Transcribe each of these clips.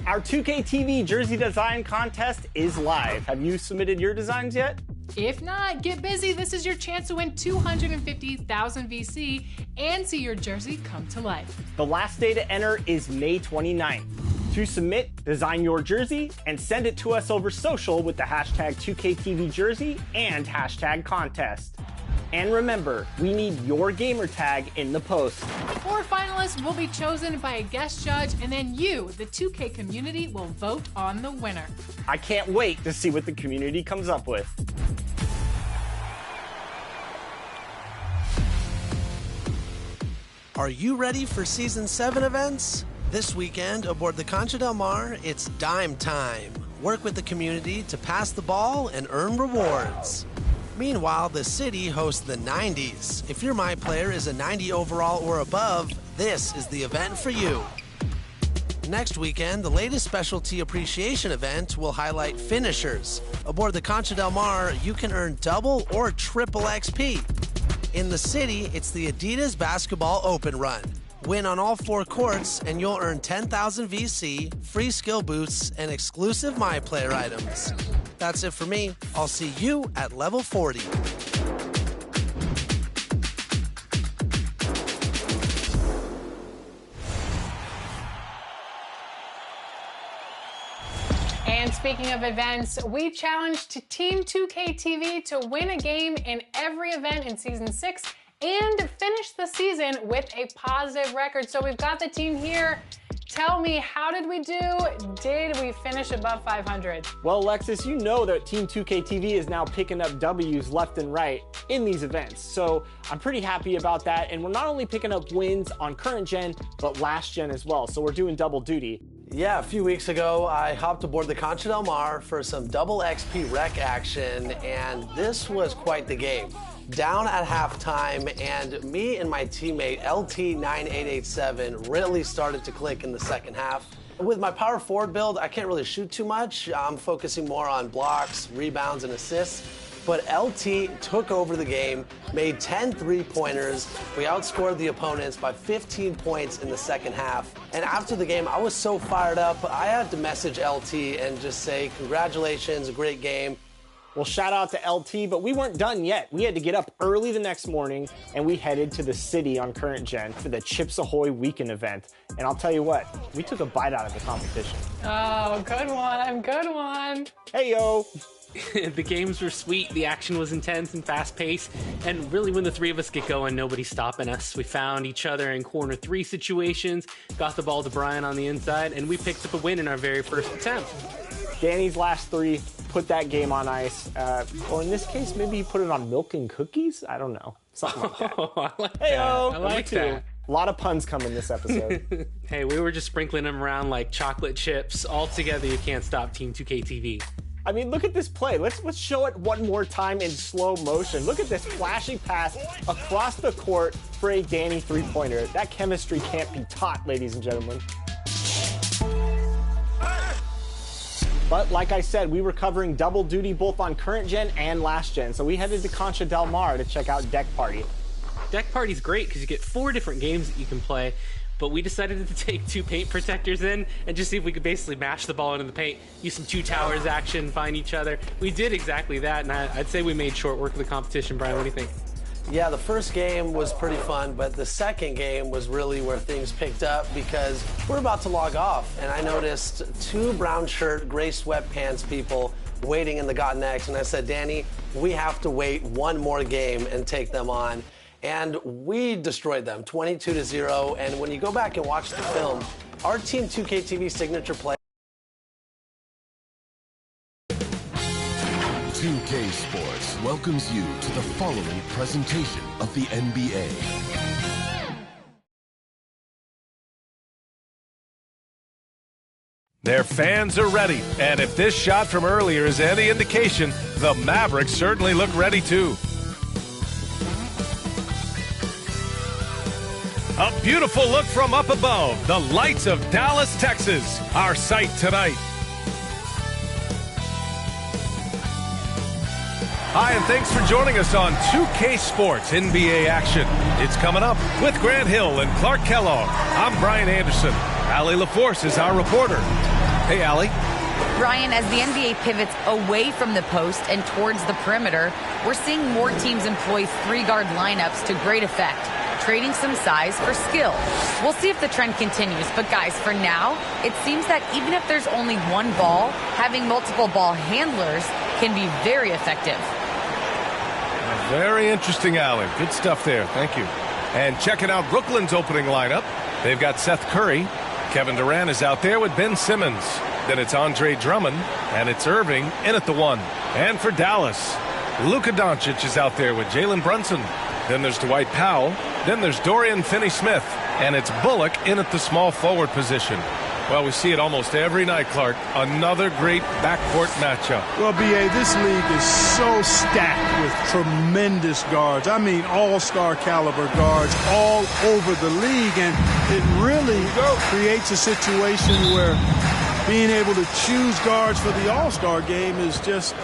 Our 2K TV jersey design contest is live. Have you submitted your designs yet? If not, get busy. This is your chance to win 250,000 VC and see your jersey come to life. The last day to enter is May 29th. To submit, design your jersey and send it to us over social with the hashtag 2KTVJersey and hashtag contest. And remember, we need your gamer tag in the post. 4 finalists will be chosen by a guest judge, and then you, the 2K community, will vote on the winner. I can't wait to see what the community comes up with. Are you ready for Season 7 events? This weekend, aboard the Concha del Mar, it's dime time. Work with the community to pass the ball and earn rewards. Meanwhile, the city hosts the 90s. If your My Player is a 90 overall or above, this is the event for you. Next weekend, the latest specialty appreciation event will highlight finishers. Aboard the Concha del Mar, you can earn double or triple XP. In the city, it's the Adidas Basketball Open Run. Win on all 4 courts, and you'll earn 10,000 VC, free skill boosts, and exclusive My Player items. That's it for me. I'll see you at level 40. And speaking of events, we challenged Team 2K TV to win a game in every event in Season 6 and finish the season with a positive record. So we've got the team here. Tell me, how did we do? Did we finish above 500? Well, Alexis, you know that Team 2K TV is now picking up W's left and right in these events. So I'm pretty happy about that. And we're not only picking up wins on current gen, but last gen as well. So we're doing double duty. Yeah, a few weeks ago, I hopped aboard the Concha del Mar for some double XP rec action, and this was quite the game. Down at halftime, and me and my teammate LT9887 really started to click in the second half. With my power forward build, I can't really shoot too much. I'm focusing more on blocks, rebounds, and assists. But LT took over the game, made 10 three-pointers. We outscored the opponents by 15 points in the second half. And after the game, I was so fired up, I had to message LT and just say, congratulations, a great game. Well, shout out to LT, but we weren't done yet. We had to get up early the next morning, and we headed to the city on current gen for the Chips Ahoy weekend event. And I'll tell you what, we took a bite out of the competition. Oh, good one, good one. Hey, yo. The games were sweet, the action was intense and fast-paced, and really when the 3 of us get going, nobody's stopping us. We found each other in corner 3 situations, got the ball to Brian on the inside, and we picked up a win in our very first attempt. Danny's last 3 put that game on ice. Or in this case, maybe he put it on milk and cookies? I don't know. Something like that. Oh, I like Hey-o. that. I like that. A lot of puns coming this episode. Hey, we were just sprinkling them around like chocolate chips. All together, you can't stop Team 2K TV. I mean, look at this play. Let's show it one more time in slow motion. Look at this flashing pass across the court for a Danny three-pointer. That chemistry can't be taught, ladies and gentlemen. But like I said, we were covering double duty both on current gen and last gen. So we headed to Concha del Mar to check out Deck Party. Deck Party's great because you get 4 different games that you can play. But we decided to take 2 paint protectors in and just see if we could basically mash the ball into the paint, use some 2 towers action, find each other. We did exactly that, and I'd say we made short work of the competition. Brian, what do you think? Yeah, the first game was pretty fun, but the second game was really where things picked up because we're about to log off, and I noticed 2 brown shirt, gray sweatpants people waiting in the Got Next, and I said, Danny, we have to wait 1 more game and take them on. And we destroyed them, 22-0. And when you go back and watch the film, our Team 2K TV signature play. 2K Sports welcomes you to the following presentation of the NBA. Their fans are ready, and if this shot from earlier is any indication, the Mavericks certainly look ready too. A beautiful look from up above, the lights of Dallas, Texas, our sight tonight. Hi, and thanks for joining us on 2K Sports NBA action. It's coming up with Grant Hill and Clark Kellogg. I'm Brian Anderson. Allie LaForce is our reporter. Hey, Allie. Ryan, as the NBA pivots away from the post and towards the perimeter, we're seeing more teams employ three-guard lineups to great effect, trading some size for skill. We'll see if the trend continues, but guys, for now, it seems that even if there's only one ball, having multiple ball handlers can be very effective. Very interesting, Allie. Good stuff there. Thank you. And checking out Brooklyn's opening lineup, they've got Seth Curry. Kevin Durant is out there with Ben Simmons. Then it's Andre Drummond, and it's Irving in at the 1. And for Dallas, Luka Doncic is out there with Jalen Brunson. Then there's Dwight Powell. Then there's Dorian Finney-Smith. And it's Bullock in at the small forward position. Well, we see it almost every night, Clark. Another great backcourt matchup. Well, B.A., this league is so stacked with tremendous guards. I mean, all-star caliber guards all over the league. And it really creates a situation where being able to choose guards for the all-star game is just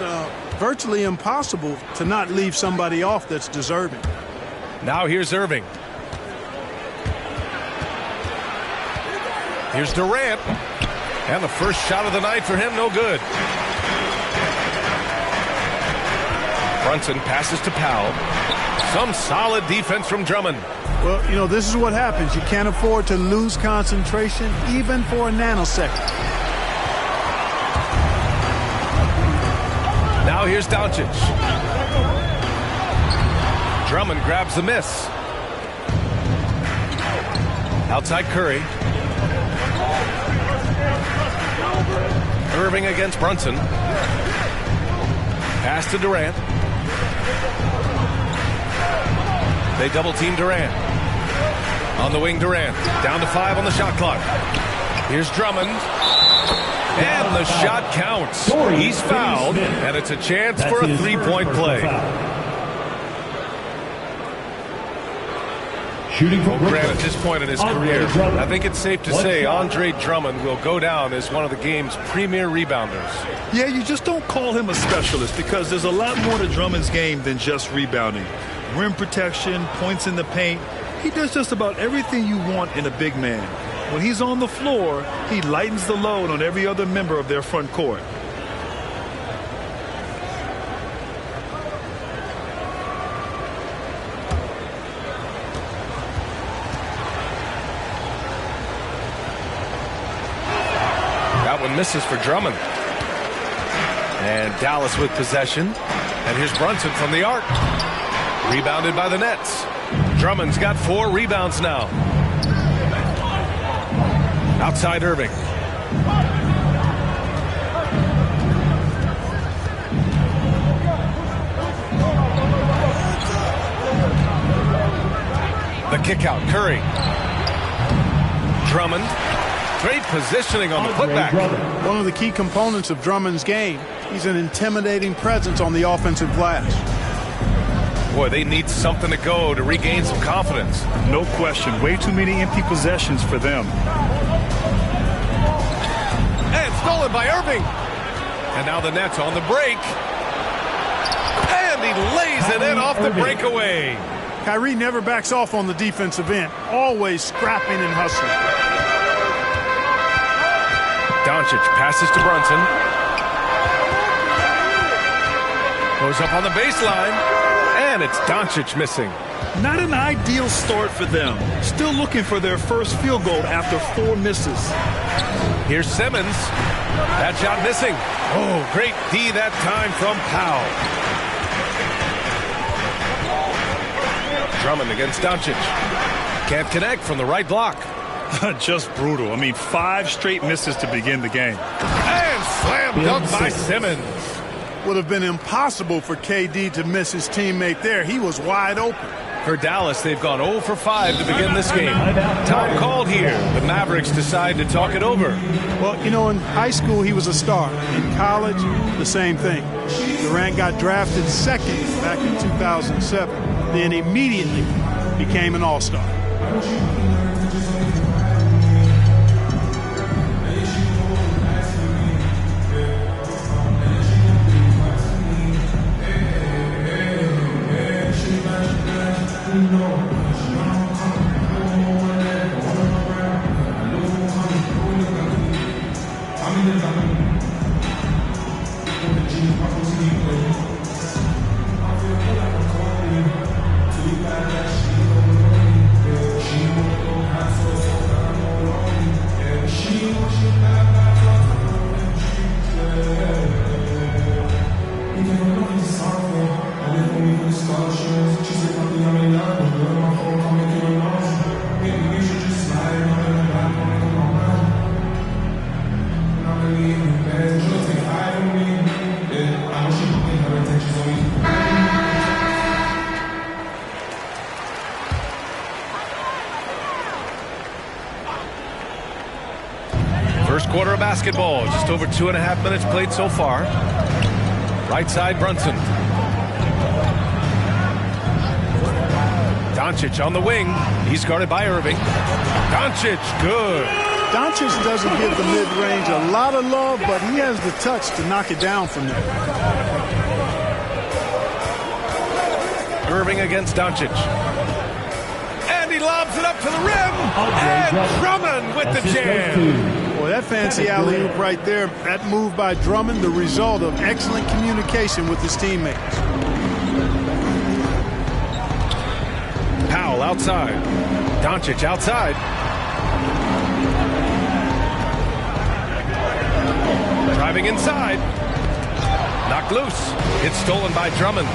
virtually impossible to not leave somebody off that's deserving. Now here's Irving. Here's Durant. And the first shot of the night for him, no good. Brunson passes to Powell. Some solid defense from Drummond. Well, you know, this is what happens. You can't afford to lose concentration even for a nanosecond. Now here's Doncic. Drummond grabs the miss. Outside Curry. Irving against Brunson. Pass to Durant. They double team Durant. On the wing, Durant. Down to 5 on the shot clock. Here's Drummond. And the shot counts. He's fouled, and it's a chance for a three-point play. Well, Grant, at this point in his career, I think it's safe to say Andre Drummond will go down as one of the game's premier rebounders. Yeah, you just don't call him a specialist because there's a lot more to Drummond's game than just rebounding. Rim protection, points in the paint. He does just about everything you want in a big man. When he's on the floor, he lightens the load on every other member of their front court. That one misses for Drummond. And Dallas with possession. And here's Brunson from the arc. Rebounded by the Nets. Drummond's got 4 rebounds now. Outside Irving. The kick out, Curry. Drummond. Great positioning on the putback. One of the key components of Drummond's game. He's an intimidating presence on the offensive glass. Boy, they need something to go to regain some confidence. No question. Way too many empty possessions for them. And stolen by Irving. And now the Nets on the break. And he lays it in off the breakaway. Kyrie never backs off on the defensive end. Always scrapping and hustling. Doncic passes to Brunson. Goes up on the baseline. And it's Doncic missing. Not an ideal start for them. Still looking for their first field goal after 4 misses. Here's Simmons. That shot missing. Oh, great D that time from Powell. Drummond against Doncic. Can't connect from the right block. Just brutal. I mean, 5 straight misses to begin the game. And slam dunk by Simmons. Would have been impossible for KD to miss his teammate there. He was wide open. For Dallas, they've gone 0 for 5 to begin this game. Time called here. The Mavericks decide to talk it over. Well, you know, in high school, he was a star. In college, the same thing. Durant got drafted second back in 2007, then immediately became an all-star. First quarter of basketball, just over 2.5 minutes played so far. Right side, Brunson. Doncic on the wing. He's guarded by Irving. Doncic, good. Doncic doesn't give the mid-range a lot of love, but he has the touch to knock it down from there. Irving against Doncic. And he lobs it up to the rim. And Drummond with the jam. Boy, that fancy alley-oop right there, that move by Drummond, the result of excellent communication with his teammates. Powell outside. Doncic outside. Driving inside. Knocked loose. It's stolen by Drummond.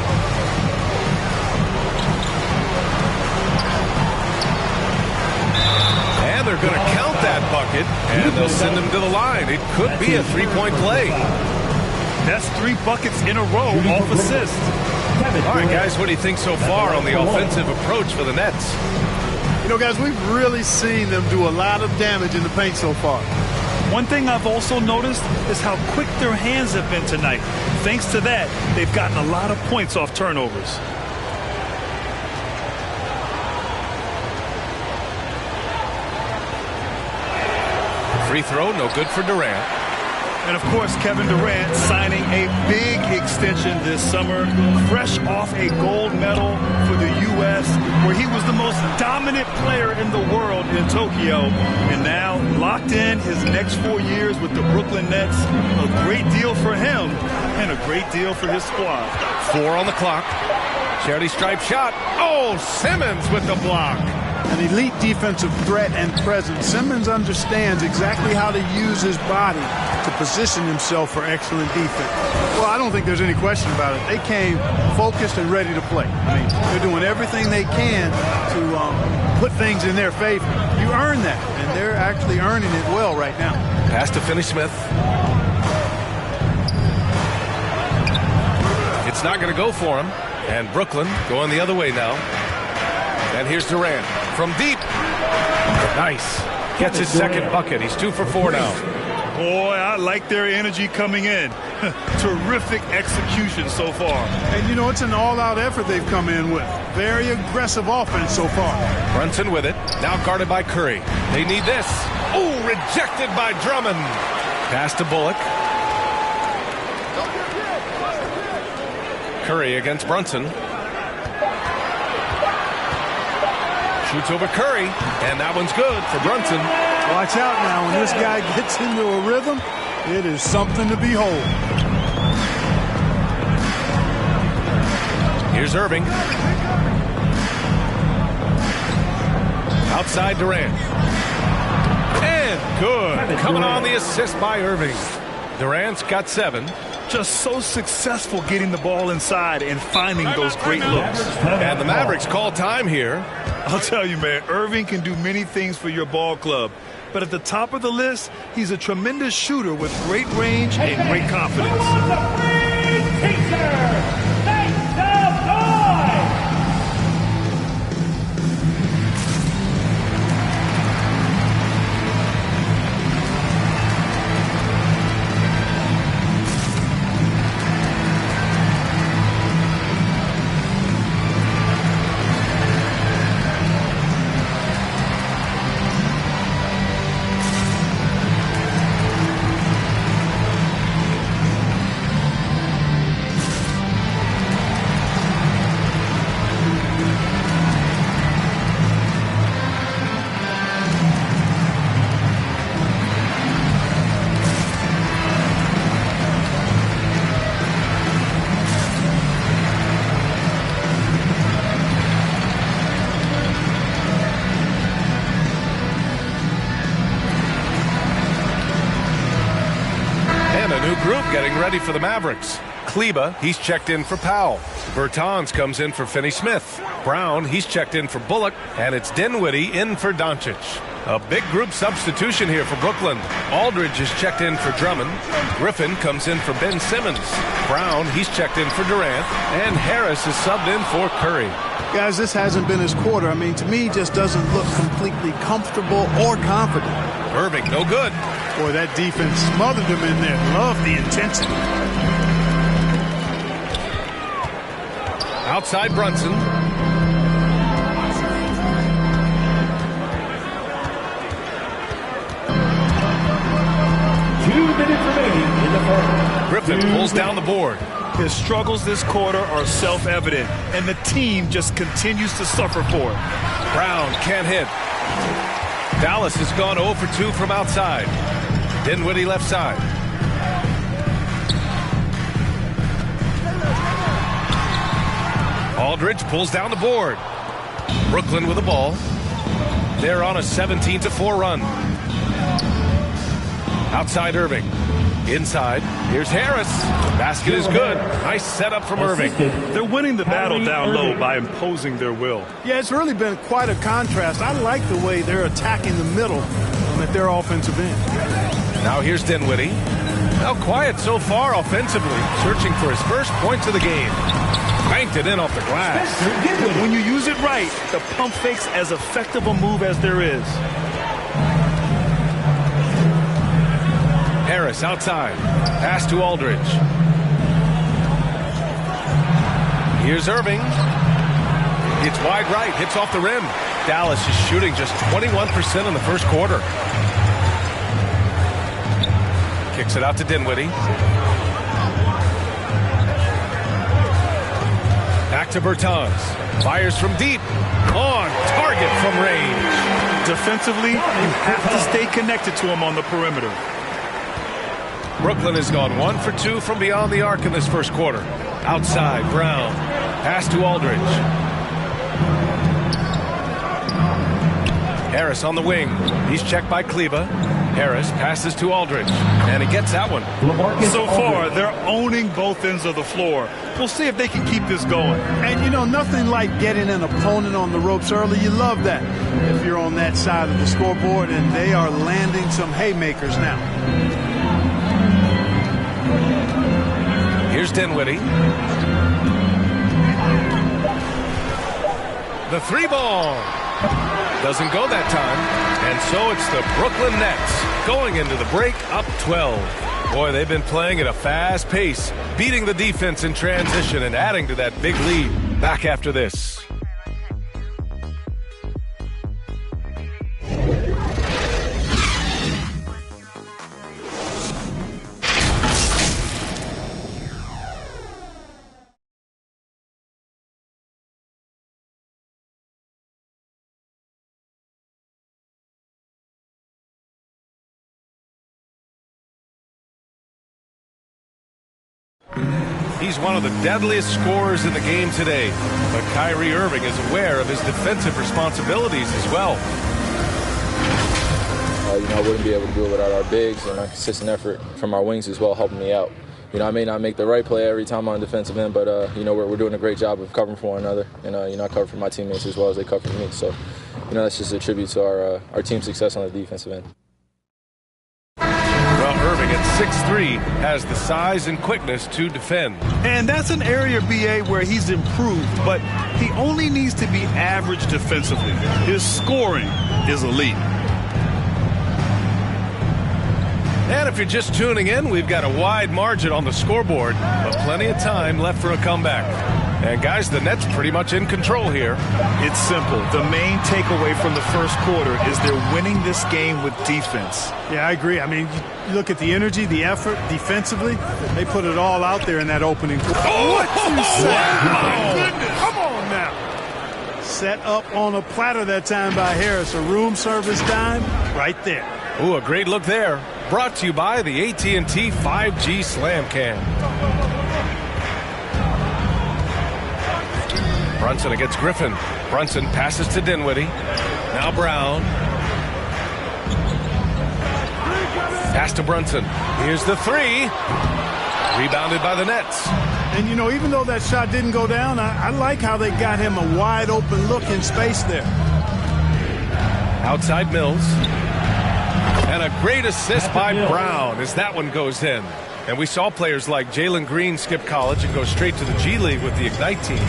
And they're going to count that bucket, and they'll send him to the line. It could be a three-point play. That's 3 buckets in a row off assist. All right, guys, what do you think so far on the offensive approach for the Nets? You know, guys, we've really seen them do a lot of damage in the paint so far. One thing I've also noticed is how quick their hands have been tonight. Thanks to that, they've gotten a lot of points off turnovers. Free throw, no good for Durant. And, of course, Kevin Durant signing a big extension this summer, fresh off a gold medal for the U.S., where he was the most dominant player in the world in Tokyo. And now locked in his next 4 years with the Brooklyn Nets. A great deal for him and a great deal for his squad. 4 on the clock. Charity stripe shot. Oh, Simmons with the block. An elite defensive threat and presence. Simmons understands exactly how to use his body to position himself for excellent defense. Well, I don't think there's any question about it. They came focused and ready to play. I mean, they're doing everything they can to put things in their favor. You earn that, and they're actually earning it well right now. Pass to Finney-Smith. It's not going to go for him. And Brooklyn going the other way now. And here's Durant from deep. Nice. Gets his second bucket. He's 2 for 4 now. Boy, I like their energy coming in. Terrific execution so far. And, you know, it's an all-out effort they've come in with. Very aggressive offense so far. Brunson with it. Now guarded by Curry. They need this. Oh, rejected by Drummond. Pass to Bullock. Curry against Brunson. Shoots over Curry, and that one's good for Brunson. Watch out now. When this guy gets into a rhythm, it is something to behold. Here's Irving. Outside Durant. And good. Coming on the assist by Irving. Durant's got 7. Just so successful getting the ball inside and finding those great looks. And the Mavericks call time here. I'll tell you, man, Irving can do many things for your ball club. But at the top of the list, he's a tremendous shooter with great range and great confidence. Group getting ready for the Mavericks. Kleba, he's checked in for Powell. Bertans comes in for Finney-Smith. Brown, he's checked in for Bullock. And it's Dinwiddie in for Doncic. A big group substitution here for Brooklyn. Aldridge is checked in for Drummond. Griffin comes in for Ben Simmons. Brown, he's checked in for Durant. And Harris is subbed in for Curry. Guys, this hasn't been his quarter. I mean, to me, he just doesn't look completely comfortable or confident. Irving, no good. Boy, that defense smothered him in there. Love the intensity. Outside Brunson. Griffin pulls down the board. His struggles this quarter are self-evident, and the team just continues to suffer for it. Brown can't hit. Dallas has gone 0 for 2 from outside. Dinwiddie left side. Aldridge pulls down the board. Brooklyn with the ball. They're on a 17-4 run. Outside Irving. Inside. Here's Harris. Basket is good. Nice setup from Irving. They're winning the battle down low by imposing their will. Yeah, it's really been quite a contrast. I like the way they're attacking the middle at their offensive end. Now here's Dinwiddie. Now quiet so far offensively. Searching for his first points of the game. Banked it in off the glass. When you use it right, the pump fake's as effective a move as there is. Harris outside. Pass to Aldridge. Here's Irving. It's wide right. Hits off the rim. Dallas is shooting just 21% in the first quarter. Kicks it out to Dinwiddie. Back to Bertans. Fires from deep. On target from range. Defensively, you have to stay connected to him on the perimeter. Brooklyn has gone 1 for 2 from beyond the arc in this first quarter. Outside, Brown. Pass to Aldridge. Harris on the wing. He's checked by Kleba. Harris passes to Aldridge. And he gets that one. So far, they're owning both ends of the floor. We'll see if they can keep this going. And, you know, nothing like getting an opponent on the ropes early. You love that if you're on that side of the scoreboard, and they are landing some haymakers now. Here's Dinwiddie. The 3-ball. Doesn't go that time. And so it's the Brooklyn Nets going into the break up 12. Boy, they've been playing at a fast pace, beating the defense in transition and adding to that big lead. Back after this. He's one of the deadliest scorers in the game today, but Kyrie Irving is aware of his defensive responsibilities as well. I wouldn't be able to do it without our bigs and our consistent effort from our wings as well, helping me out. I may not make the right play every time on defensive end, but we're doing a great job of covering for one another, and I cover for my teammates as well as they cover for me. So, that's just a tribute to our team's success on the defensive end. Well, Irving at 6'3" has the size and quickness to defend. And that's an area, BA, where he's improved, but he only needs to be average defensively. His scoring is elite. And if you're just tuning in, we've got a wide margin on the scoreboard, but plenty of time left for a comeback. And guys, the Nets pretty much in control here. It's simple. The main takeaway from the first quarter is they're winning this game with defense. Yeah, I agree. I mean, you look at the energy, the effort defensively. They put it all out there in that opening quarter. Oh, what you say? wow. Oh, goodness. Come on now. Set up on a platter that time by Harris. A room service dime right there. Ooh, a great look there. Brought to you by the AT&T 5G Slam Cam. Brunson against Griffin. Brunson passes to Dinwiddie. Now Brown. Pass to Brunson. Here's the 3. Rebounded by the Nets. And, you know, even though that shot didn't go down, I like how they got him a wide open look in space there. Outside Mills. And a great assist by Brown as that one goes in. And we saw players like Jalen Green skip college and go straight to the G League with the Ignite team.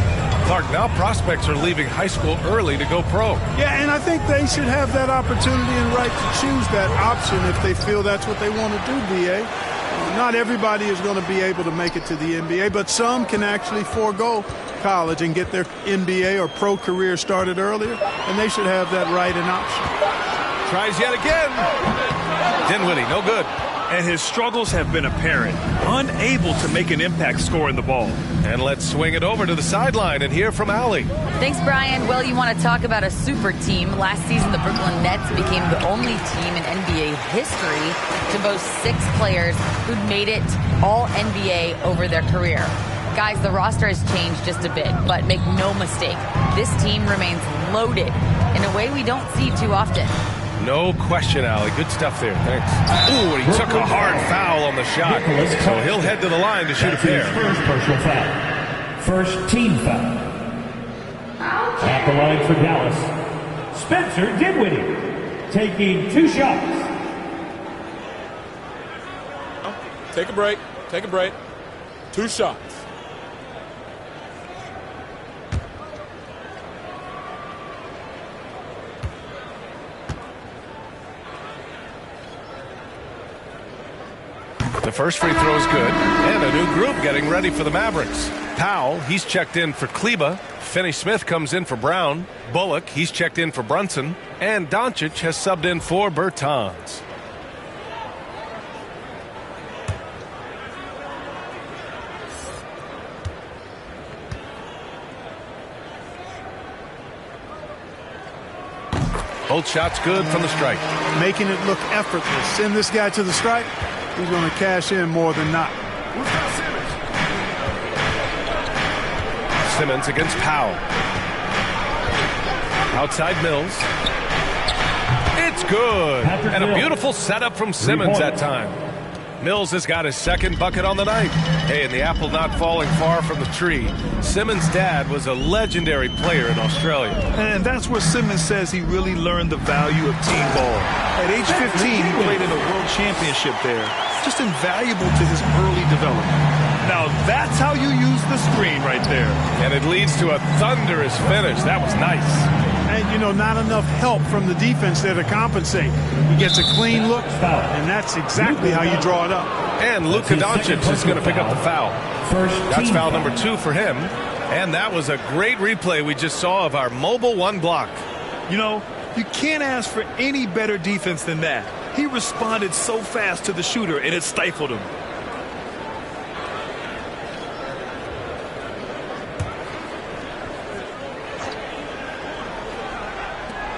Clark, now prospects are leaving high school early to go pro. Yeah, and I think they should have that opportunity and right to choose that option if they feel that's what they want to do, B.A. Not everybody is going to be able to make it to the NBA, but some can actually forego college and get their NBA or pro career started earlier, and they should have that right and option. Tries yet again. Dinwiddie, no good. And his struggles have been apparent. Unable to make an impact scoring the ball. And let's swing it over to the sideline and hear from Allie. Thanks, Brian. Well, you want to talk about a super team. Last season, the Brooklyn Nets became the only team in NBA history to boast 6 players who'd made it all NBA over their career. Guys, the roster has changed just a bit, but make no mistake, this team remains loaded in a way we don't see too often. No question, Allie. Good stuff there. Thanks. Ooh, and he took a hard foul on the shot. So he'll head to the line to shoot a pair. First personal foul. First team foul. At the line for Dallas, Spencer Dinwiddie, taking 2 shots. Take a break. Take a break. 2 shots. The first free throw is good, and a new group getting ready for the Mavericks. Powell, he's checked in for Kleba. Finney-Smith comes in for Brown. Bullock, he's checked in for Brunson. And Doncic has subbed in for Bertans. Both shots good from the stripe. Making it look effortless. Send this guy to the stripe. He's going to cash in more than not. Simmons against Powell. Outside Mills. It's good. And a beautiful setup from Simmons that time. Mills has got his second bucket on the night. Hey, and the apple not falling far from the tree. Simmons' dad was a legendary player in Australia. And that's where Simmons says he really learned the value of team ball. At age 15, he played in a world championship there. Just invaluable to his early development. Now that's how you use the screen right there. And it leads to a thunderous finish. That was nice. And, you know, not enough help from the defense there to compensate. He gets a clean look, and that's exactly how you draw it up. And Luka Doncic is going to pick up the foul. That's foul number 2 for him. And that was a great replay we just saw of our mobile 1 block. You know, you can't ask for any better defense than that. He responded so fast to the shooter, and it stifled him.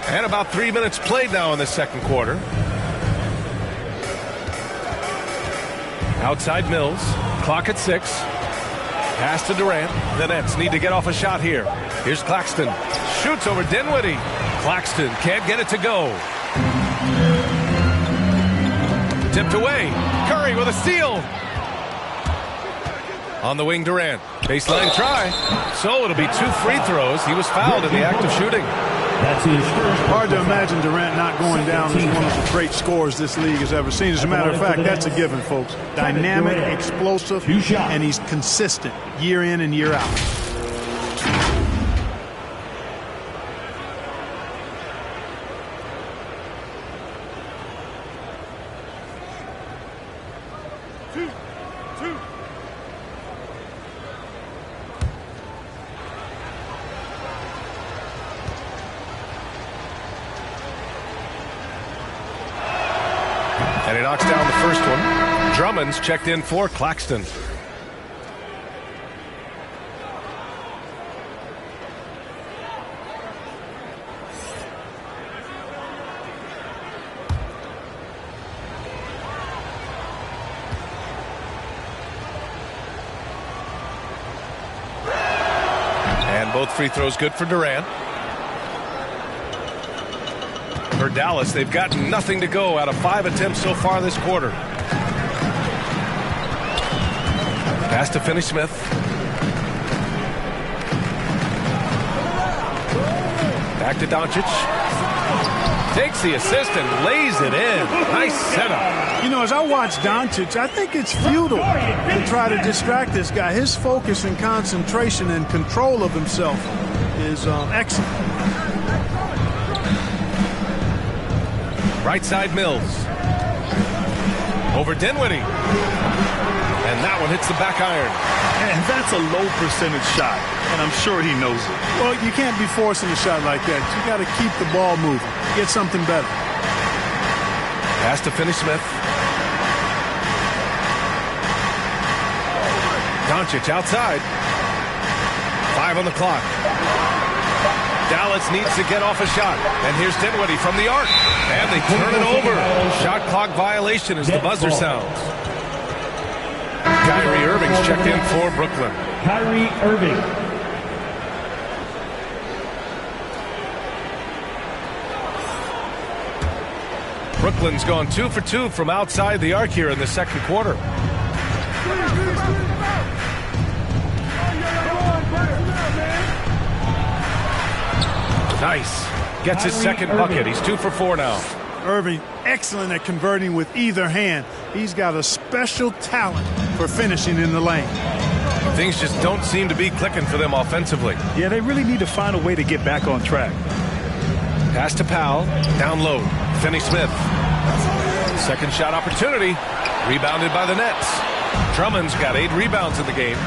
And about 3 minutes played now in the second quarter. Outside Mills. Clock at 6. Pass to Durant. The Nets need to get off a shot here. Here's Claxton. Shoots over Dinwiddie. Claxton can't get it to go. Tipped away. Curry with a steal. On the wing, Durant. Baseline try. So it'll be 2 free throws. He was fouled in the act of shooting. That's his first. Hard to imagine Durant not going down as one of the great scorers this league has ever seen. As a matter of fact, that's a given, folks. Dynamic, explosive, and he's consistent year in and year out. And he knocks down the first one. Drummond's checked in for Claxton. And both free throws good for Durant. For Dallas, they've got nothing to go out of 5 attempts so far this quarter. Pass to Finney-Smith. Back to Doncic. Takes the assist and lays it in. Nice setup. You know, as I watch Doncic, I think it's futile to try to distract this guy. His focus and concentration and control of himself is excellent. Right side Mills. Over Dinwiddie. And that one hits the back iron. And that's a low percentage shot, and I'm sure he knows it. Well, you can't be forcing a shot like that. You got to keep the ball moving. Get something better. Pass to Finney-Smith. Doncic outside. 5 on the clock. Dallas needs to get off a shot. And here's Dinwiddie from the arc. And they turn it over. Shot clock violation as the buzzer sounds. Kyrie Irving's checked in for Brooklyn. Kyrie Irving. Brooklyn's gone 2 for 2 from outside the arc here in the second quarter. Nice. Gets his second bucket. He's 2 for 4 now. Irving, excellent at converting with either hand. He's got a special talent for finishing in the lane. Things just don't seem to be clicking for them offensively. Yeah, they really need to find a way to get back on track. Pass to Powell. Down low. Finney-Smith. Second shot opportunity. Rebounded by the Nets. Drummond's got 8 rebounds in the game.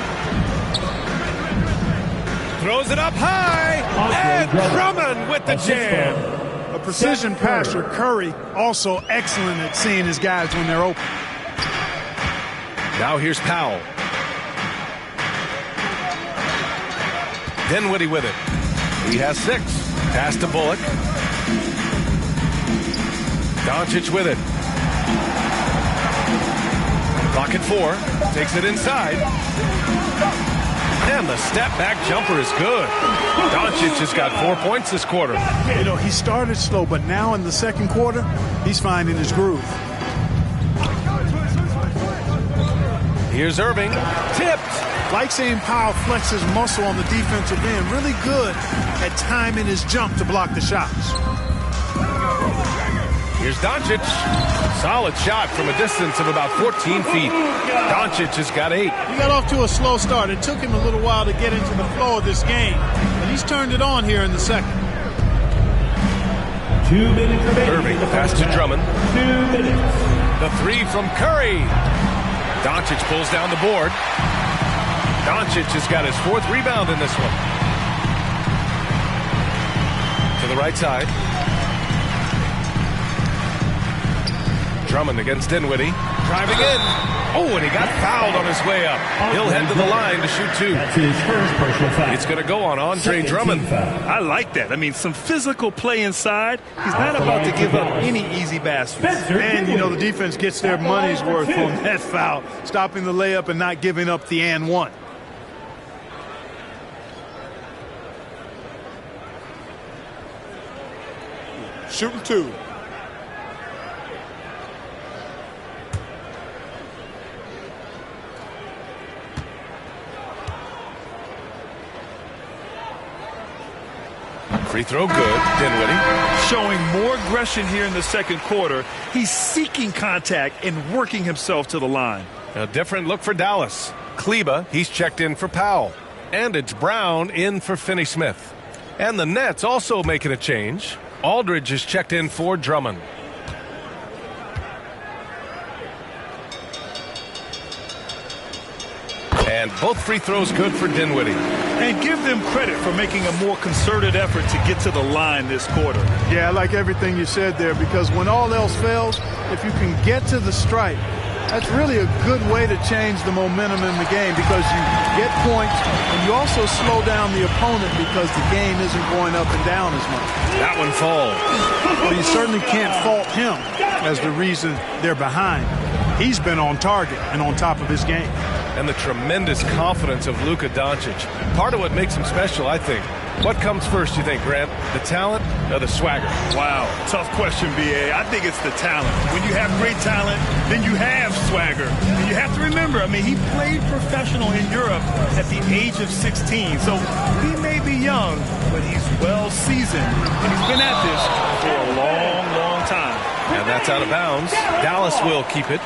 Throws it up high. And Drummond with the jam. A precision passer, Curry, also excellent at seeing his guys when they're open. Now here's Powell. Dinwiddie with it. He has 6. Pass to Bullock. Doncic with it. Clock at 4. Takes it inside. And the step-back jumper is good. Doncic has got 4 points this quarter. You know, he started slow, but now in the second quarter, he's finding his groove. Here's Irving. Tipped. Like seeing Powell flex his muscle on the defensive end. Really good at timing his jump to block the shots. Here's Doncic. Solid shot from a distance of about 14 feet. Doncic has got 8. He got off to a slow start. It took him a little while to get into the flow of this game. But he's turned it on here in the second. 2 minutes remaining. Irving, pass to Drummond. 2 minutes. The 3 from Curry. Doncic pulls down the board. Doncic has got his 4th rebound in this one. To the right side. Drummond against Dinwiddie. Driving in. Oh, and he got fouled on his way up. He'll head to the line to shoot 2. That's his first personal foul. It's going to go on Andre Drummond. I like that. I mean, some physical play inside. He's not about to give up any easy baskets. And, you know, the defense gets their money's worth on that foul. Stopping the layup and not giving up the and one. Shooting 2. Free throw good. Dinwiddie. Showing more aggression here in the second quarter. He's seeking contact and working himself to the line. A different look for Dallas. Kleba, he's checked in for Powell. And it's Brown in for Finney-Smith. And the Nets also making a change. Aldridge is checked in for Drummond. And both free throws good for Dinwiddie. And give them credit for making a more concerted effort to get to the line this quarter. Yeah, I like everything you said there, because when all else fails, if you can get to the stripe, that's really a good way to change the momentum in the game, because you get points and you also slow down the opponent because the game isn't going up and down as much. That one falls. Well, you certainly can't fault him as the reason they're behind. He's been on target and on top of his game. And the tremendous confidence of Luka Doncic. Part of what makes him special, I think, What comes first, you think, Grant? The talent or the swagger? Wow, tough question, B.A. I think it's the talent. When you have great talent, then you have swagger. And you have to remember, I mean, he played professional in Europe at the age of 16. So he may be young, but he's well seasoned. And he's been at this for a long, long time. And that's out of bounds. Dallas will keep it.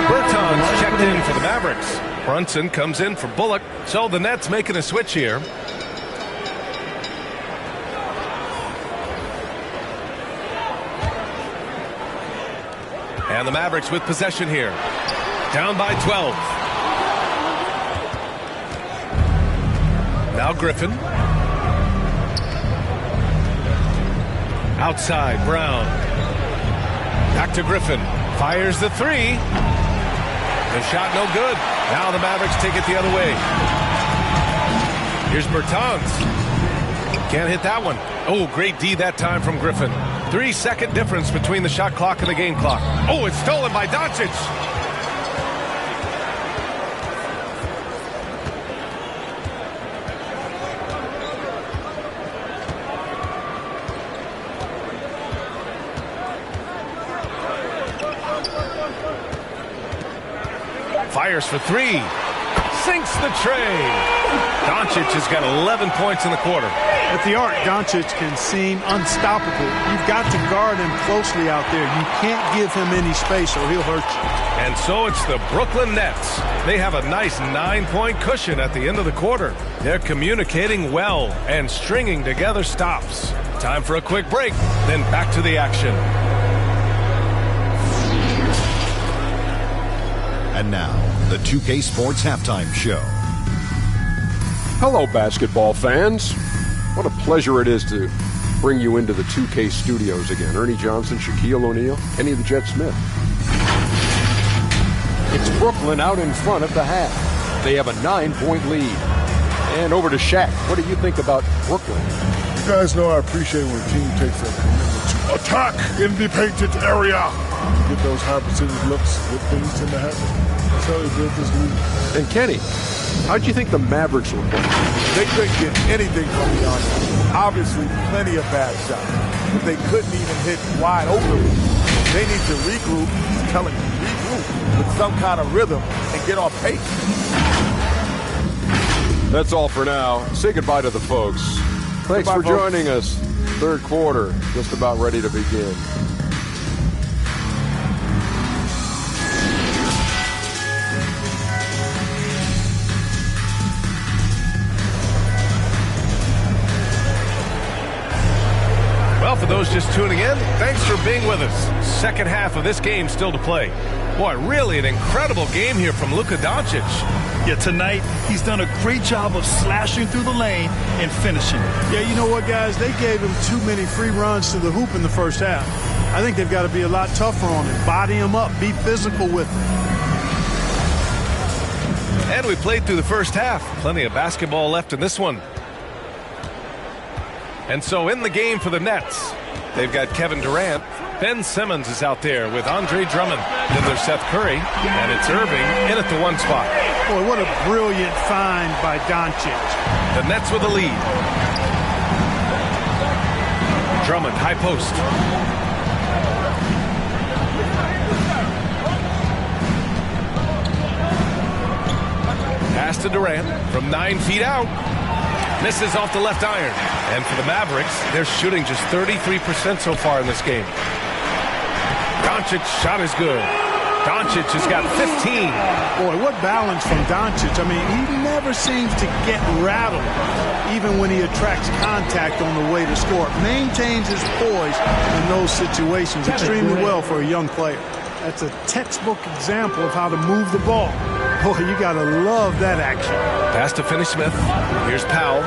Bertans checked in for the Mavericks. Brunson comes in for Bullock. So the Nets making a switch here. And the Mavericks with possession here. Down by 12. Now Griffin. Outside, Brown. Back to Griffin. Fires the three. The shot no good. Now the Mavericks take it the other way. Here's Bertans. Can't hit that one. Oh, great D that time from Griffin. 3-second difference between the shot clock and the game clock. Oh, it's stolen by Doncic. Fires for three. Sinks the tray. Doncic has got 11 points in the quarter. At the arc, Doncic can seem unstoppable. You've got to guard him closely out there. You can't give him any space or he'll hurt you. And so it's the Brooklyn Nets. They have a nice 9-point cushion at the end of the quarter. They're communicating well and stringing together stops. Time for a quick break, then back to the action. And now, the 2K Sports Halftime Show. Hello, basketball fans. What a pleasure it is to bring you into the 2K studios again. Ernie Johnson, Shaquille O'Neal, Kenny the Jet Smith. It's Brooklyn out in front at the half. They have a 9-point lead. And over to Shaq. What do you think about Brooklyn? You guys know I appreciate when a team takes a commitment to attack in the painted area. Get those high percentage looks, good things tend to happen. That's how they built this league. And Kenny, how'd you think the Mavericks were playing? They couldn't get anything from me on that. Obviously, plenty of bad shots, but they couldn't even hit wide open. They need to regroup. I'm telling you, regroup with some kind of rhythm and get off pace. That's all for now. Say goodbye to the folks. Thanks for joining us. Third quarter, just about ready to begin. Well, for those just tuning in, thanks for being with us. Second half of this game still to play. Boy, really an incredible game here from Luka Doncic. Yeah, tonight he's done a great job of slashing through the lane and finishing. Yeah, you know what, guys? They gave him too many free runs to the hoop in the first half. I think they've got to be a lot tougher on him. Body him up. Be physical with him. And we played through the first half. Plenty of basketball left in this one. And so in the game for the Nets, they've got Kevin Durant. Ben Simmons is out there with Andre Drummond. Then there's Seth Curry, and it's Irving in at the one spot. Boy, what a brilliant find by Doncic. The Nets with the lead. Drummond, high post. Pass to Durant from 9 feet out. Misses off the left iron. And for the Mavericks, they're shooting just 33% so far in this game. Doncic's shot is good. Doncic has got 15. Boy, what balance from Doncic. I mean, he never seems to get rattled, even when he attracts contact on the way to score. Maintains his poise in those situations extremely well for a young player. That's a textbook example of how to move the ball. Boy, you got to love that action. Pass to Finney-Smith. Here's Powell.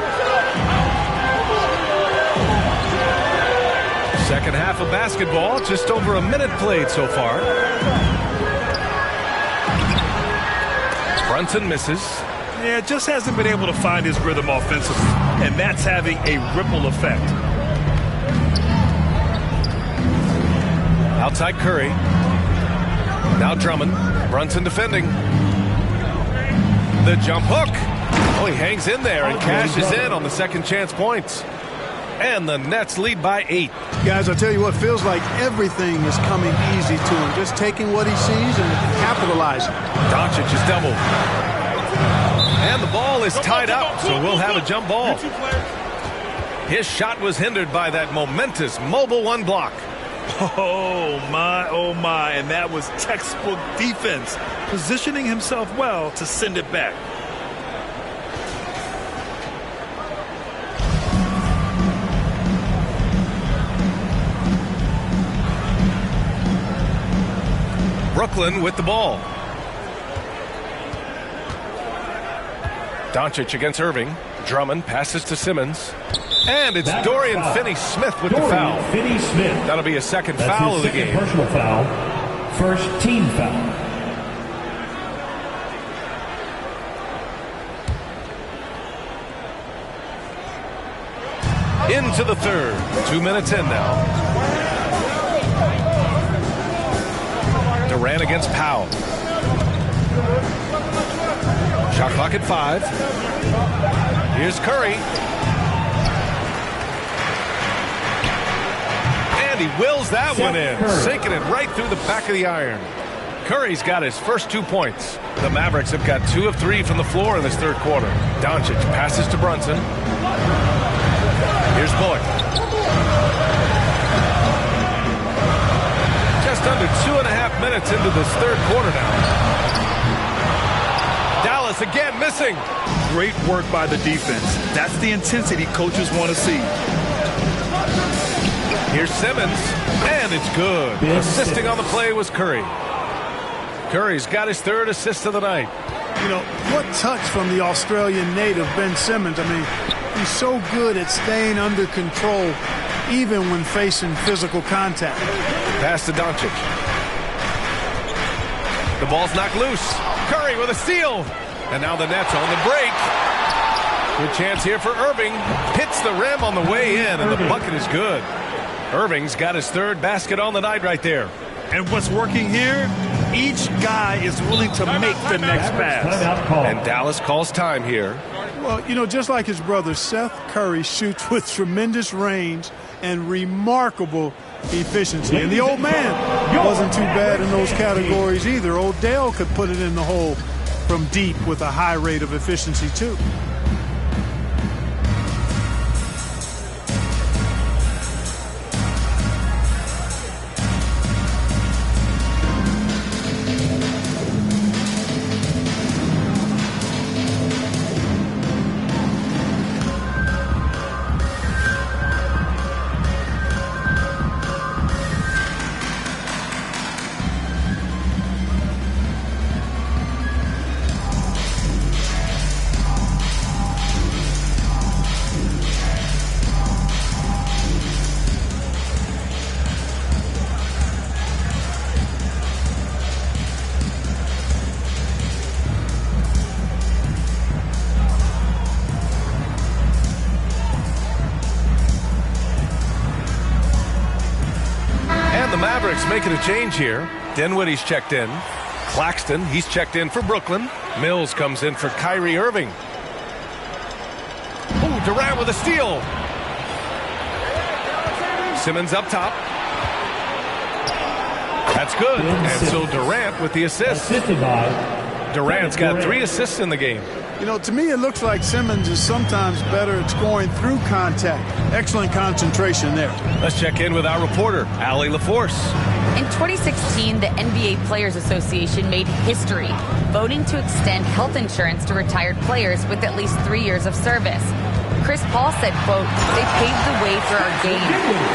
Second half of basketball, just over a minute played so far. Brunson misses. Yeah, just hasn't been able to find his rhythm offensively, and that's having a ripple effect. Outside Curry. Now Drummond. Brunson defending. The jump hook. Oh, he hangs in there and cashes in on the second chance points. And the Nets lead by 8. Guys, I tell you what, feels like everything is coming easy to him. Just taking what he sees and capitalizing. Doncic is doubled. And the ball is tied up, so we'll have a jump ball. His shot was hindered by that momentous mobile one block. Oh, my, and that was textbook defense, positioning himself well to send it back. Brooklyn with the ball. Doncic against Irving. Drummond passes to Simmons. And it's Dorian Finney-Smith with the foul. Finney-Smith. That'll be a second That's foul his of the second game. Personal foul. First team foul. Into the third. 2 minutes in now. Durant against Powell. Shot clock at 5. Here's Curry. And he wills that one in, sinking it right through the back of the iron. Curry's got his first 2 points. The Mavericks have got 2 of 3 from the floor in this third quarter. Doncic passes to Brunson. Here's Bullock. Just under 2.5 minutes into this third quarter now. Dallas again missing. Great work by the defense. That's the intensity coaches want to see. Here's Simmons, and it's good. Assisting on the play was Curry. Curry's got his third assist of the night. You know, what touch from the Australian native, Ben Simmons. I mean, he's so good at staying under control, even when facing physical contact. Pass to Doncic. The ball's knocked loose. Curry with a steal. And now the Nets on the break. Good chance here for Irving. Hits the rim on the way in, and the bucket is good. Irving's got his third basket on the night right there. And what's working here? Each guy is willing to make the next pass. And Dallas calls time here. Well, you know, just like his brother, Seth Curry shoots with tremendous range and remarkable efficiency. And the old man wasn't too bad in those categories either. Odell could put it in the hole from deep with a high rate of efficiency, too. Making a change here. Dinwiddie's checked in. Claxton, he's checked in for Brooklyn. Mills comes in for Kyrie Irving. Oh, Durant with a steal. Simmons up top. That's good. And so Durant with the assist. Durant's got 3 assists in the game. You know, to me, it looks like Simmons is sometimes better at scoring through contact. Excellent concentration there. Let's check in with our reporter, Allie LaForce. In 2016, the NBA Players Association made history, voting to extend health insurance to retired players with at least 3 years of service. Chris Paul said, quote, "They paved the way for our game.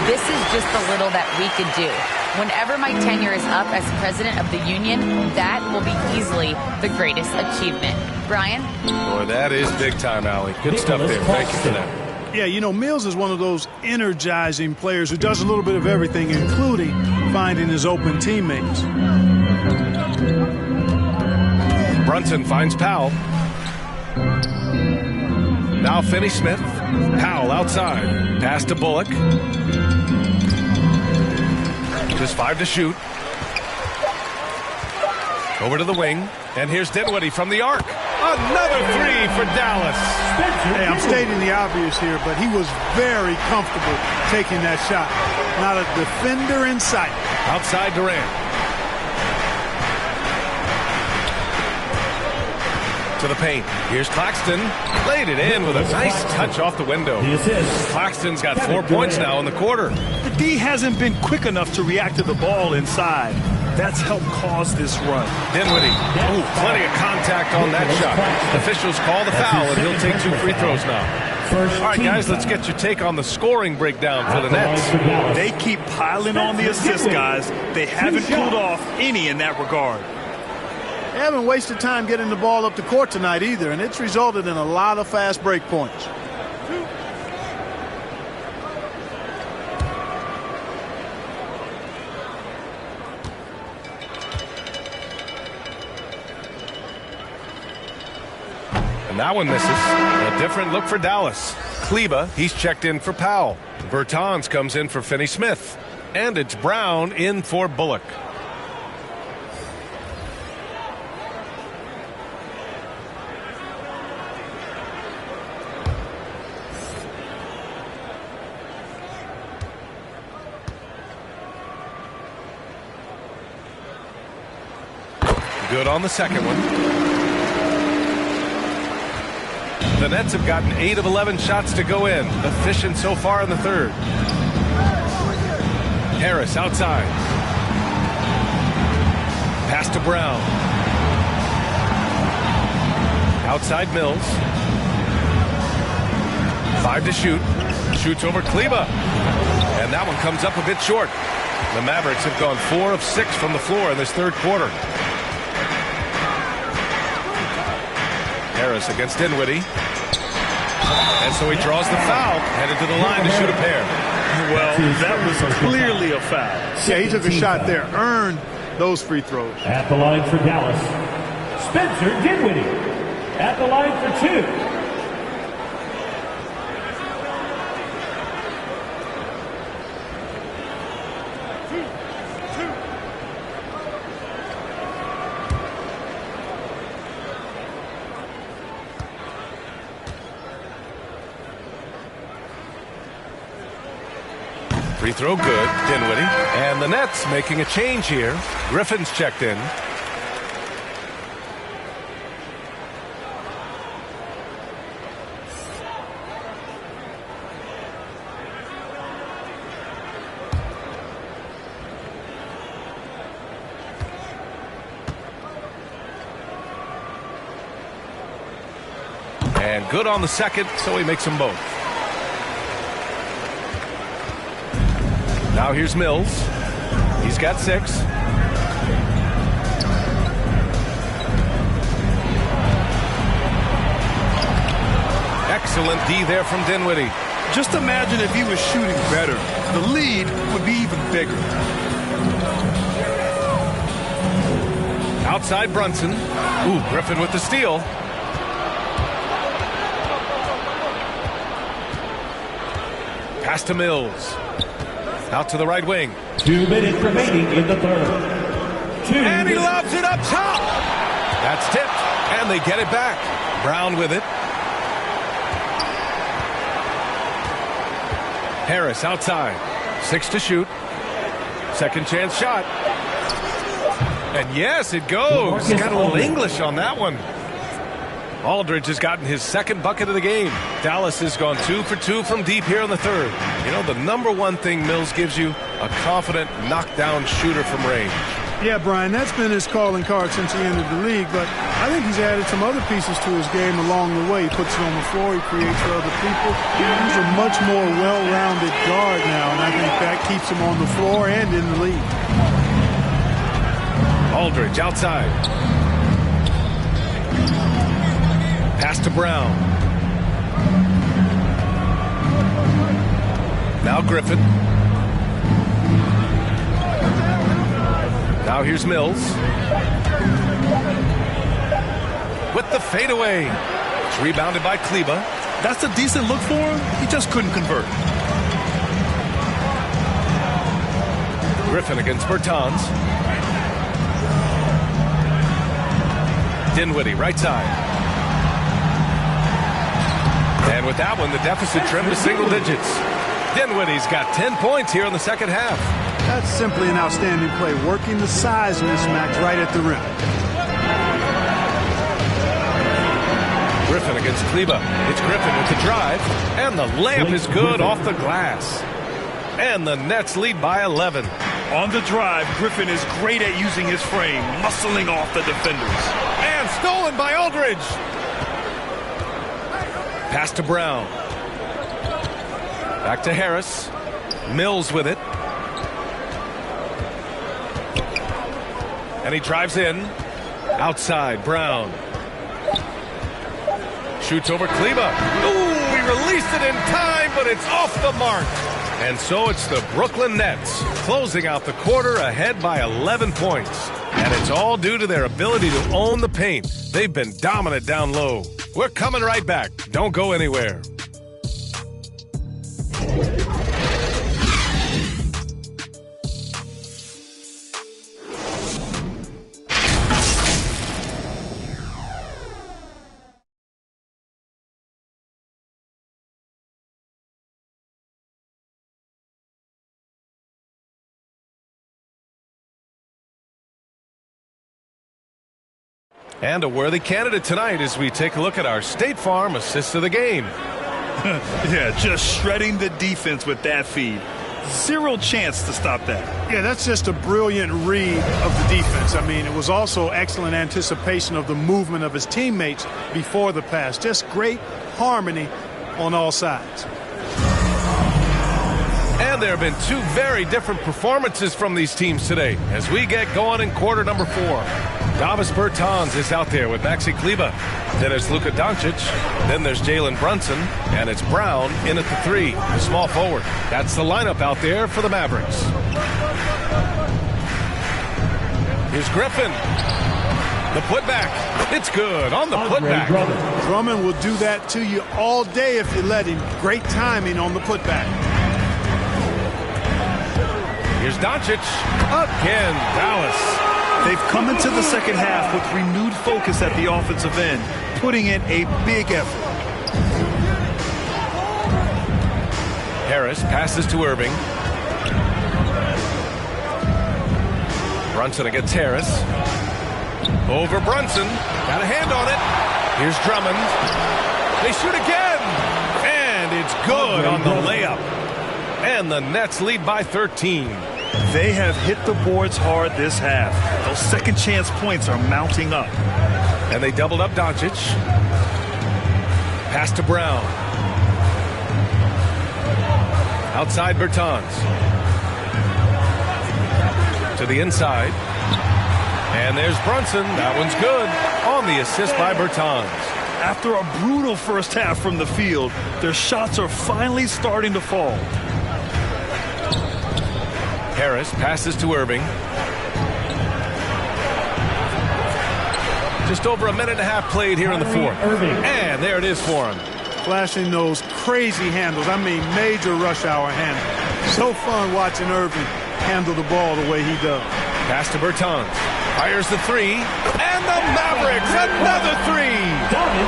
This is just the little that we could do. Whenever my tenure is up as president of the union, that will be easily the greatest achievement." Brian? Boy, that is big time, Allie. Good stuff there. Thank you for that. Yeah, you know, Mills is one of those energizing players who does a little bit of everything, including finding his open teammates. Brunson finds Powell. Now Finney-Smith. Powell outside. Pass to Bullock. Just 5 to shoot. Over to the wing. And here's Dinwiddie from the arc. Another three for Dallas. Hey, I'm stating the obvious here, but he was very comfortable taking that shot. Not a defender in sight. Outside Durant. To the paint. Here's Claxton. Laid it in with a nice touch off the window. Claxton's got 4 points now in the quarter. The D hasn't been quick enough to react to the ball inside. That's helped cause this run. Dinwiddie. Ooh, plenty of contact on that shot. Officials call the foul, and he'll take 2 free throws now. All right, guys, let's get your take on the scoring breakdown for the Nets. They keep piling on the assists, guys. They haven't pulled off any in that regard. They haven't wasted time getting the ball up the court tonight either, and it's resulted in a lot of fast break points. And that one misses. A different look for Dallas. Kleba, he's checked in for Powell. Bertans comes in for Finney-Smith. And it's Brown in for Bullock. Good on the second one. The Nets have gotten 8 of 11 shots to go in. Efficient so far in the third. Harris outside. Pass to Brown. Outside Mills. 5 to shoot. Shoots over Kleba. And that one comes up a bit short. The Mavericks have gone 4 of 6 from the floor in this third quarter. Harris against Dinwiddie. And so he draws the foul, headed to the line to shoot a pair. Well, that was clearly a foul. Yeah, he took a shot there, earned those free throws. At the line for Dallas, Spencer Dinwiddie. At the line for 2. Free throw good, Dinwiddie. And the Nets making a change here. Griffin's checked in. And good on the second, so he makes them both. Now here's Mills. He's got 6. Excellent D there from Dinwiddie. Just imagine if he was shooting better. The lead would be even bigger. Outside Brunson. Ooh, Griffin with the steal. Pass to Mills. Out to the right wing. 2 minutes remaining in the third. And he lobs it up top. That's tipped. And they get it back. Brown with it. Harris outside. 6 to shoot. Second chance shot. And yes, it goes. Got a little English on that one. Aldridge has gotten his second bucket of the game. Dallas has gone 2 for 2 from deep here in the third. You know, the number one thing Mills gives you, a confident knockdown shooter from range. Yeah, Brian, that's been his calling card since he entered the league, but I think he's added some other pieces to his game along the way. He puts it on the floor, he creates for other people. He's a much more well-rounded guard now, and I think that keeps him on the floor and in the league. Aldridge outside. Pass to Brown. Now Griffin. Now here's Mills. With the fadeaway. It's rebounded by Kleba. That's a decent look for him. He just couldn't convert. Griffin against Bertans. Dinwiddie, right side. And with that one, the deficit trimmed to single digits. Dinwiddie's got 10 points here in the second half. That's simply an outstanding play, working the size mismatch right at the rim. Griffin against Kleba. It's Griffin with the drive, and the layup is good off the glass. And the Nets lead by 11. On the drive, Griffin is great at using his frame, muscling off the defenders. And stolen by Aldridge. Pass to Brown. Back to Harris. Mills with it. And he drives in. Outside, Brown. Shoots over Kleba. Ooh, he released it in time, but it's off the mark. And so it's the Brooklyn Nets closing out the quarter ahead by 11 points. And it's all due to their ability to own the paint. They've been dominant down low. We're coming right back. Don't go anywhere. And a worthy candidate tonight as we take a look at our State Farm assist of the game. Yeah, just shredding the defense with that feed. Zero chance to stop that. Yeah, that's just a brilliant read of the defense. I mean, it was also excellent anticipation of the movement of his teammates before the pass. Just great harmony on all sides. And there have been two very different performances from these teams today as we get going in quarter number 4. Davis Bertans is out there with Maxi Kleba. Then it's Luka Doncic. Then there's Jalen Brunson. And it's Brown in at the 3, the small forward. That's the lineup out there for the Mavericks. Here's Griffin. The putback. It's good on the putback. Drummond will do that to you all day if you let him. Great timing on the putback. Here's Doncic. Again, Dallas. They've come into the second half with renewed focus at the offensive end, putting in a big effort. Harris passes to Irving. Brunson against Harris. Over Brunson. Got a hand on it. Here's Drummond. They shoot again. And it's good on the layup. And the Nets lead by 13. They have hit the boards hard this half. Those second chance points are mounting up. And they doubled up Doncic. Pass to Brown. Outside Bertans. To the inside. And there's Brunson. That one's good on the assist by Bertans. After a brutal first half from the field, their shots are finally starting to fall. Harris passes to Irving. Just over a minute and a half played here in the fourth. And there it is for him. Flashing those crazy handles. I mean, major rush hour handles. So fun watching Irving handle the ball the way he does. Pass to Bertans. Fires the 3. And the Mavericks, another 3.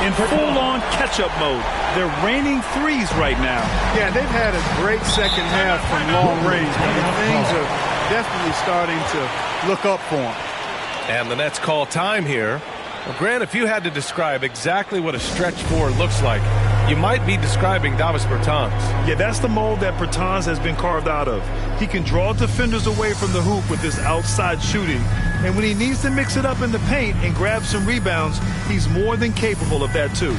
In full-on catch-up mode. They're raining threes right now. Yeah, they've had a great second half from long range. I mean, things are definitely starting to look up for them. And the Nets call time here. Well, Grant, if you had to describe exactly what a stretch 4 looks like, you might be describing Davis Bertans. Yeah, that's the mold that Bertans has been carved out of. He can draw defenders away from the hoop with his outside shooting. And when he needs to mix it up in the paint and grab some rebounds, he's more than capable of that too.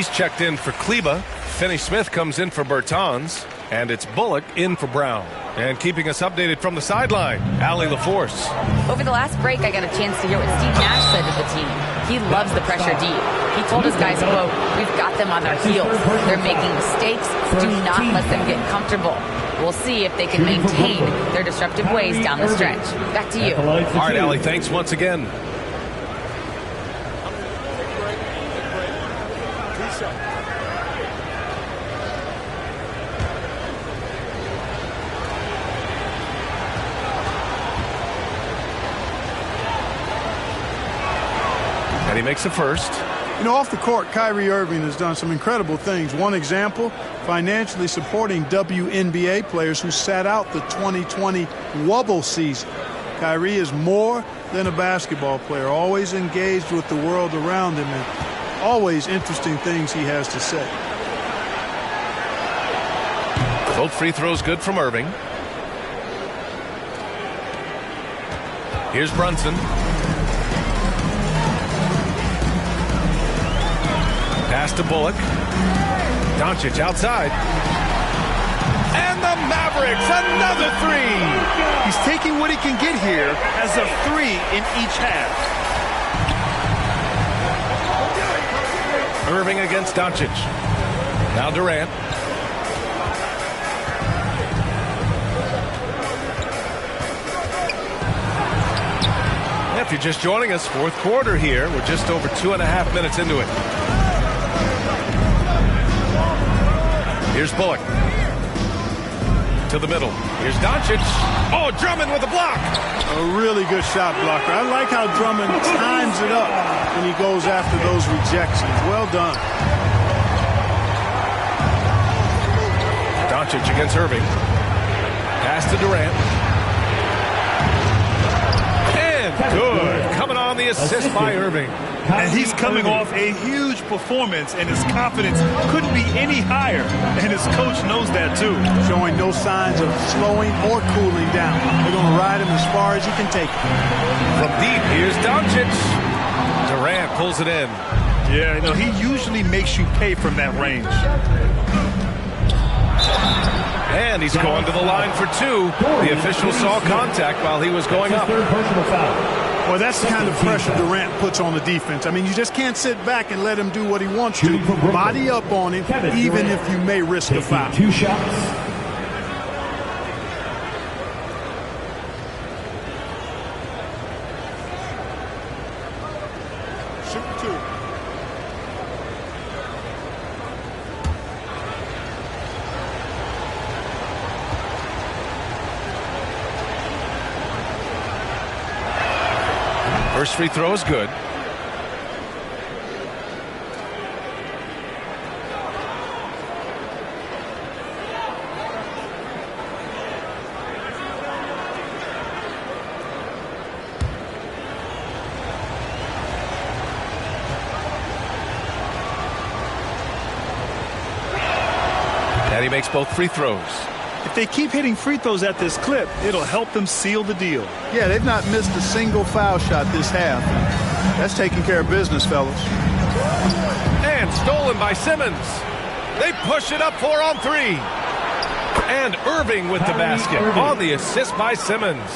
He's checked in for Kleba. Finney-Smith comes in for Bertans. And it's Bullock in for Brown. And keeping us updated from the sideline, Allie LaForce. Over the last break, I got a chance to hear what Steve Nash said to the team. He loves the pressure deep. He told his guys, quote, "We've got them on their heels. They're making mistakes. Do not let them get comfortable." We'll see if they can maintain their disruptive ways down the stretch. Back to you. All right, Allie, thanks once again. And he makes the first. You know, off the court, Kyrie Irving has done some incredible things. One example, financially supporting WNBA players who sat out the 2020 Wubble season. Kyrie is more than a basketball player, always engaged with the world around him, and always interesting things he has to say. Both free throws good from Irving. Here's Brunson. Pass to Bullock. Doncic outside. And the Mavericks, another three. He's taking what he can get here as a 3 in each half. Irving against Doncic. Now Durant. If you're just joining us, fourth quarter here. We're just over 2.5 minutes into it. Here's Bullock. To the middle. Here's Doncic. Oh, Drummond with a block. A really good shot blocker. I like how Drummond times it up when he goes after those rejections. Well done. Doncic against Irving. Pass to Durant. And good. Coming on the assist by Irving. And he's coming off a huge performance, and his confidence couldn't be any higher. And his coach knows that, too. Showing no signs of slowing or cooling down. They're going to ride him as far as you can take him. From deep, here's Doncic. Durant pulls it in. Yeah, you know, he usually makes you pay from that range. And he's going to the line for two. The official saw contact while he was going up. Third personal foul. Well, that's the kind of pressure Durant puts on the defense. I mean, you just can't sit back and let him do what he wants to. Body up on him, even if you may risk a foul. 2 shots. Shoot 2. First free throw is good. And he makes both free throws. If they keep hitting free throws at this clip, it'll help them seal the deal. Yeah, they've not missed a single foul shot this half. That's taking care of business, fellas. And stolen by Simmons. They push it up 4 on 3. And Irving with the basket on the assist by Simmons.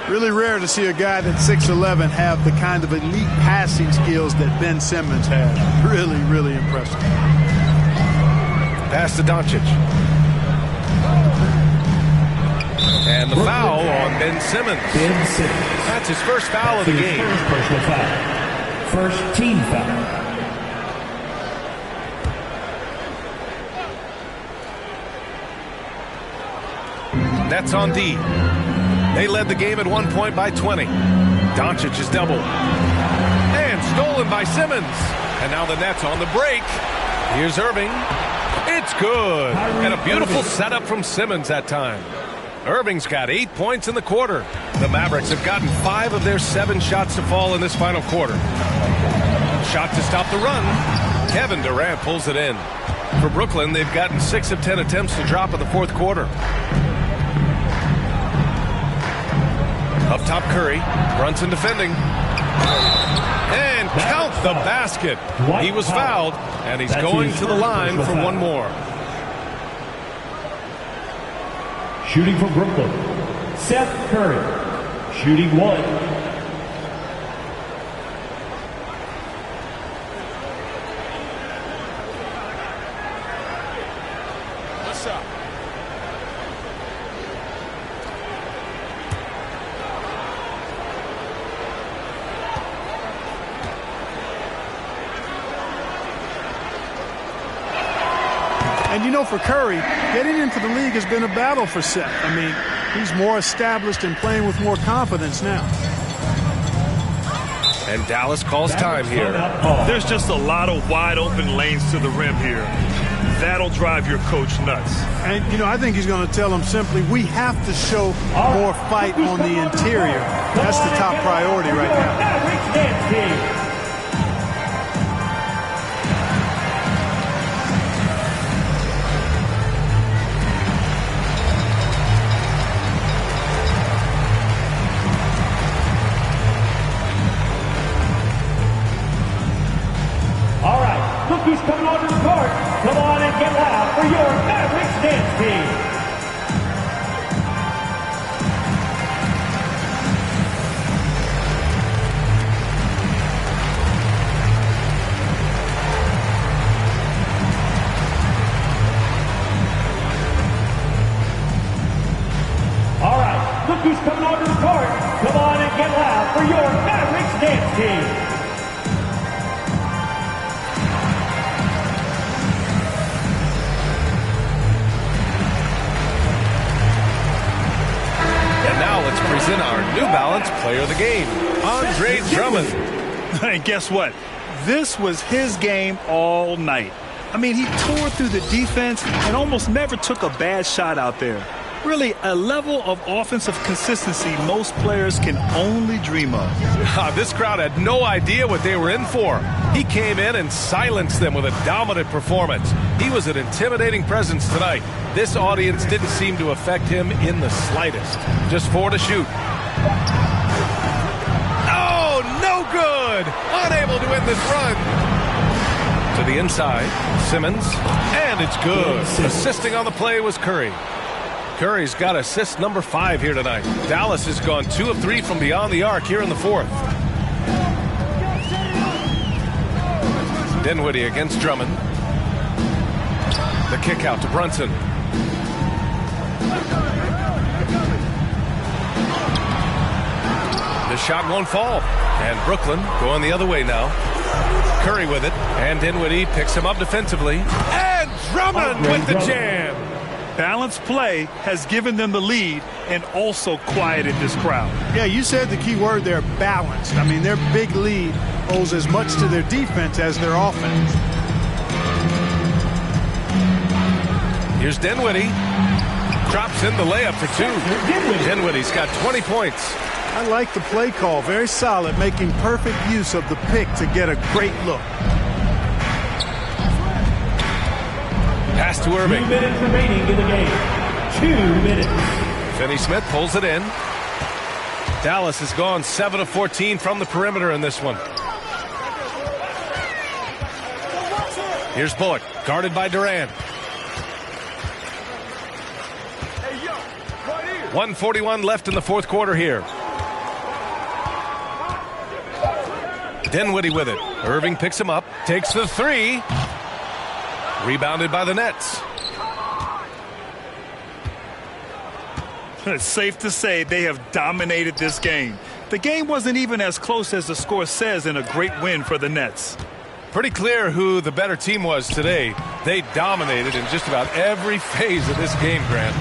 Really rare to see a guy that's 6'11" have the kind of elite passing skills that Ben Simmons has. Really, really impressive. Pass to Doncic. And the foul on Ben Simmons. Ben Simmons. That's his first foul of the game. First personal foul. First team foul. Nets on D. They led the game at 1 point by 20. Doncic is doubled. And stolen by Simmons. And now the Nets on the break. Here's Irving. It's good. And a beautiful setup from Simmons that time. Irving's got 8 points in the quarter. The Mavericks have gotten 5 of their 7 shots to fall in this final quarter. Shot to stop the run. Kevin Durant pulls it in. For Brooklyn, they've gotten 6 of 10 attempts to drop in the fourth quarter. Up top, Curry. Brunson defending. And count the basket. He was fouled, and he's going to the line for one more. Shooting from Brooklyn, Seth Curry. Shooting 1. And you know, for Curry, getting into the league has been a battle for Seth. I mean, he's more established and playing with more confidence now. And Dallas calls time here. There's just a lot of wide open lanes to the rim here. That'll drive your coach nuts. And, you know, I think he's going to tell him simply, we have to show more fight on the interior. That's the top priority right now. Cookies coming onto the court. Come on and get loud for your Mavericks dance team. All right, Cookies coming onto the court. Come on and get loud for your Mavericks dance team. Let's present our New Balance Player of the Game, Andre Drummond. And guess what? This was his game all night. I mean, he tore through the defense and almost never took a bad shot out there. Really, a level of offensive consistency most players can only dream of. This crowd had no idea what they were in for. He came in and silenced them with a dominant performance. He was an intimidating presence tonight. This audience didn't seem to affect him in the slightest. Just 4 to shoot. Oh, no good! Unable to win this run. To the inside, Simmons, and it's good. Assisting on the play was Curry. Curry's got assist number 5 here tonight. Dallas has gone 2 of 3 from beyond the arc here in the 4th. Dinwiddie against Drummond. The kick out to Brunson. The shot won't fall. And Brooklyn going the other way now. Curry with it. And Dinwiddie picks him up defensively. And Drummond with the jam. Balanced play has given them the lead and also quieted this crowd. Yeah, you said the key word there, balanced. I mean, their big lead owes as much to their defense as their offense. Here's Dinwiddie. Drops in the layup for 2. Dinwiddie's got 20 points. I like the play call. Very solid, making perfect use of the pick to get a great look. Pass to Irving. 2 minutes remaining in the game. 2 minutes. Finney-Smith pulls it in. Dallas has gone 7 of 14 from the perimeter in this one. Here's Bullock, guarded by Durant. 1:41 left in the 4th quarter here. Dinwiddie with it. Irving picks him up, takes the 3. Rebounded by the Nets. It's safe to say they have dominated this game. The game wasn't even as close as the score says in a great win for the Nets. Pretty clear who the better team was today. They dominated in just about every phase of this game, Grant.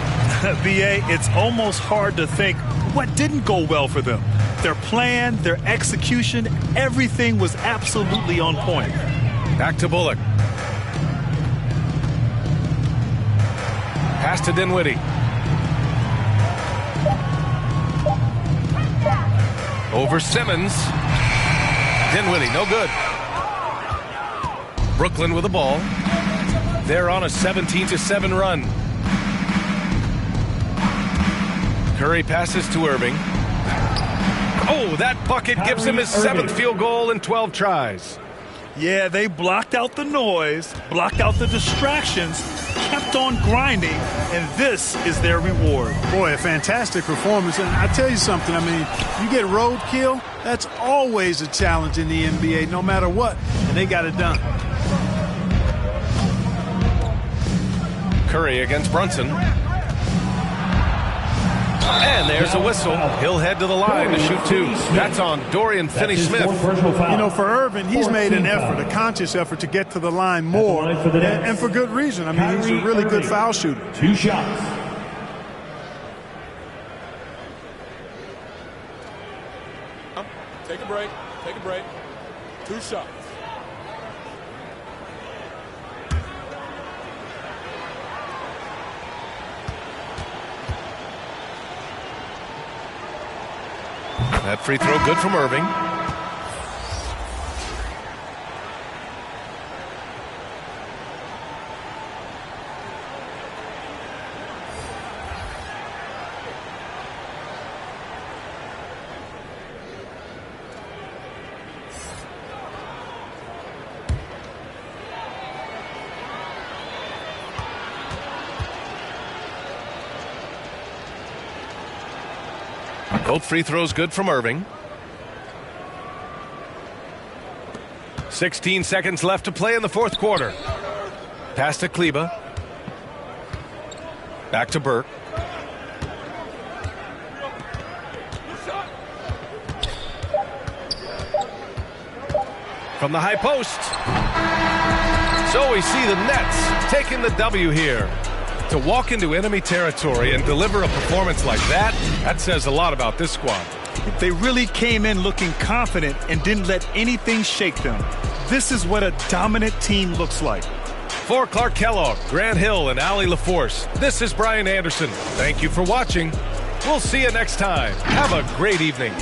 B.A., it's almost hard to think what didn't go well for them. Their plan, their execution, everything was absolutely on point. Back to Bullock. Pass to Dinwiddie. Over Simmons. Dinwiddie, no good. Brooklyn with the ball. They're on a 17-7 run. Curry passes to Irving. Oh, that bucket gives him his 7th field goal in 12 tries. Yeah, they blocked out the noise, blocked out the distractions, kept on grinding, and this is their reward. Boy, a fantastic performance. And I tell you something, I mean, you get roadkill, that's always a challenge in the NBA, no matter what, and they got it done. Curry against Brunson. And there's a whistle. He'll head to the line to shoot 2. That's on Dorian Finney-Smith. You know, for Irvin, he's made an effort, a conscious effort to get to the line more, and for good reason. I mean, he's a really good foul shooter. 2 shots. Take a break. Take a break. 2 shots. That free throw good from Irving. Both free throws good from Irving. 16 seconds left to play in the 4th quarter. Pass to Kleba. Back to Burke. From the high post. So we see the Nets taking the W here. To walk into enemy territory and deliver a performance like that, that says a lot about this squad. They really came in looking confident and didn't let anything shake them. This is what a dominant team looks like. For Clark Kellogg, Grant Hill, and Allie LaForce, this is Brian Anderson. Thank you for watching. We'll see you next time. Have a great evening.